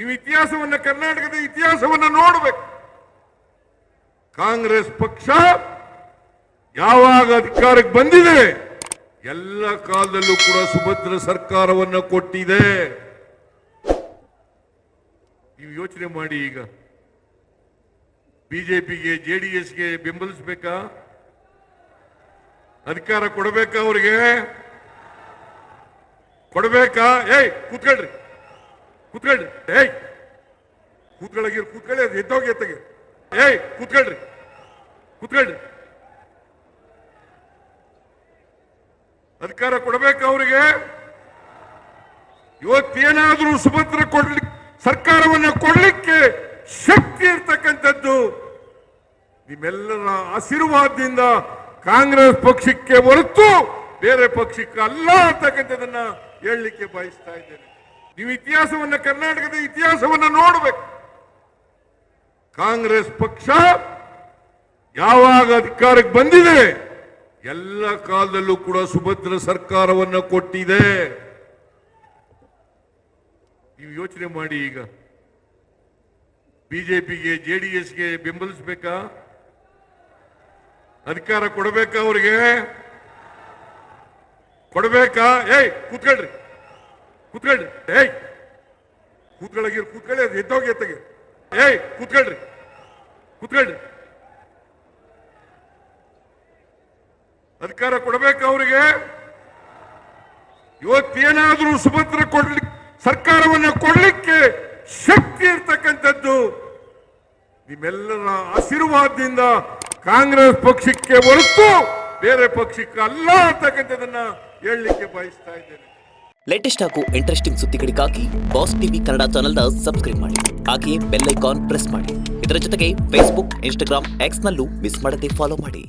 ನೀವು ಇತಿಹಾಸವನ್ನ ಕರ್ನಾಟಕದ ಇತಿಹಾಸವನ್ನ ನೋಡಬೇಕು. ಕಾಂಗ್ರೆಸ್ ಪಕ್ಷ ಯಾವಾಗ ಅಧಿಕಾರಕ್ಕೆ ಬಂದಿದೆ ಎಲ್ಲ ಕಾಲದಲ್ಲೂ ಕೂಡ ಸುಭದ್ರ ಸರ್ಕಾರವನ್ನ ಕೊಟ್ಟಿದೆ. ನೀವು ಯೋಚನೆ ಮಾಡಿ, ಈಗ ಬಿಜೆಪಿಗೆ ಜೆಡಿಎಸ್ಗೆ ಬೆಂಬಲಿಸಬೇಕಾ? ಅಧಿಕಾರ ಕೊಡಬೇಕಾ? ಅವ್ರಿಗೆ ಕೊಡಬೇಕಾ? ಕೂತ್ಕೊಳ್ರಿ ಕೂತ್ಕೊಳ್ರಿ ಕೂತ್ಕೊಳ್ಳಿ, ಅದು ಎದ್ದೋಗಿ ಕೂತ್ಕೊಳ್ರಿ ಕೂತ್ಕೊಳ್ರಿ. ಅಧಿಕಾರ ಕೊಡಬೇಕಾ ಅವ್ರಿಗೆ? ಇವತ್ತೇನಾದ್ರೂ ಸುಭದ್ರ ಸರ್ಕಾರವನ್ನ ಕೊಡ್ಲಿಕ್ಕೆ ಶಕ್ತಿ ಇರ್ತಕ್ಕಂಥದ್ದು ನಿಮ್ಮೆಲ್ಲರ ಆಶೀರ್ವಾದದಿಂದ ಕಾಂಗ್ರೆಸ್ ಪಕ್ಷಕ್ಕೆ ಹೊರತು ಬೇರೆ ಪಕ್ಷಕ್ಕೆ ಅಲ್ಲ ಅಂತಕ್ಕಂಥದನ್ನ ಹೇಳಲಿಕ್ಕೆ ಬಯಸ್ತಾ ಇದ್ದೇನೆ. ನೀವು ಇತಿಹಾಸವನ್ನ ಕರ್ನಾಟಕದ ಇತಿಹಾಸವನ್ನ ನೋಡಬೇಕು. ಕಾಂಗ್ರೆಸ್ ಪಕ್ಷ ಯಾವಾಗ ಅಧಿಕಾರಕ್ಕೆ ಬಂದಿದೆ ಎಲ್ಲ ಕಾಲದಲ್ಲೂ ಕೂಡ ಸುಭದ್ರ ಸರ್ಕಾರವನ್ನ ಕೊಟ್ಟಿದೆ. ನೀವು ಯೋಚನೆ ಮಾಡಿ, ಈಗ ಬಿಜೆಪಿಗೆ ಜೆಡಿಎಸ್ಗೆ ಬೆಂಬಲಿಸಬೇಕಾ? ಅಧಿಕಾರ ಕೊಡಬೇಕಾ? ಅವ್ರಿಗೆ ಕೊಡಬೇಕಾ? ಕೂತ್ಕೊಳ್ರಿ ಕೂತ್ಕೊಳ್ರಿ ಕೂತ್ಕೊಳ್ಳಿ, ಅದು ಎದ್ದೋಗಿ ಕೂತ್ಕೊಳ್ರಿ ಕೂತ್ಕೊಳ್ರಿ. ಅಧಿಕಾರ ಕೊಡಬೇಕಾ ಅವ್ರಿಗೆ? ಇವತ್ತೇನಾದ್ರೂ ಸುಭದ್ರ ಸರ್ಕಾರವನ್ನ ಕೊಡ್ಲಿಕ್ಕೆ ಶಕ್ತಿ ಇರ್ತಕ್ಕಂಥದ್ದು ನಿಮ್ಮೆಲ್ಲರ ಆಶೀರ್ವಾದದಿಂದ ಕಾಂಗ್ರೆಸ್ ಪಕ್ಷಕ್ಕೆ ಹೊರತು ಬೇರೆ ಪಕ್ಷಕ್ಕೆ ಅಲ್ಲ ಅಂತಕ್ಕಂಥದನ್ನ ಹೇಳಲಿಕ್ಕೆ ಬಯಸ್ತಾ ಇದ್ದೇನೆ. ಲೇಟೆಸ್ಟ್ ಹಾಗೂ ಇಂಟ್ರೆಸ್ಟಿಂಗ್ ಸುದ್ದಿಗಳಿಗಾಗಿ ಬಾಸ್ ಟಿವಿ ಕನ್ನಡ ಚಾನೆಲ್ನ ಸಬ್ಸ್ಕ್ರೈಬ್ ಮಾಡಿ. ಹಾಗೆಯೇ ಬೆಲ್ ಐಕಾನ್ ಪ್ರೆಸ್ ಮಾಡಿ. ಇದರ ಜೊತೆಗೆ ಫೇಸ್ಬುಕ್, ಇನ್ಸ್ಟಾಗ್ರಾಮ್, ಎಕ್ಸ್ ನಲ್ಲೂ ಮಿಸ್ ಮಾಡದೆ ಫಾಲೋ ಮಾಡಿ.